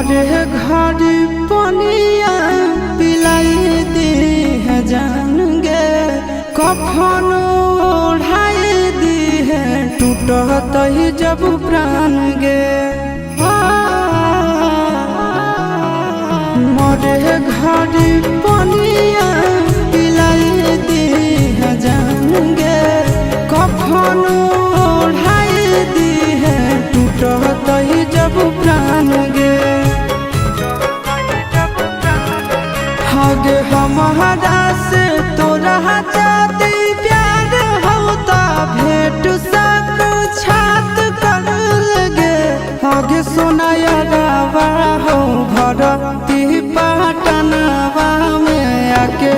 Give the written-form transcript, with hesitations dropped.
मोरे घर पनिया पिलाई दी है जान गे, कफन ओढ़ाई दी है टूटत ही जब प्राण गे। मोरे घर पनिया पिलाई दी है जान गे, कफन ओढ़ाई दी है टूटत ही जब प्राण गे। हगे हमारा से तोरा जाती प्यार होता भेंट साक्षात कर लगे। हगे सोनाया गावा हो भरती पाटनवा में आके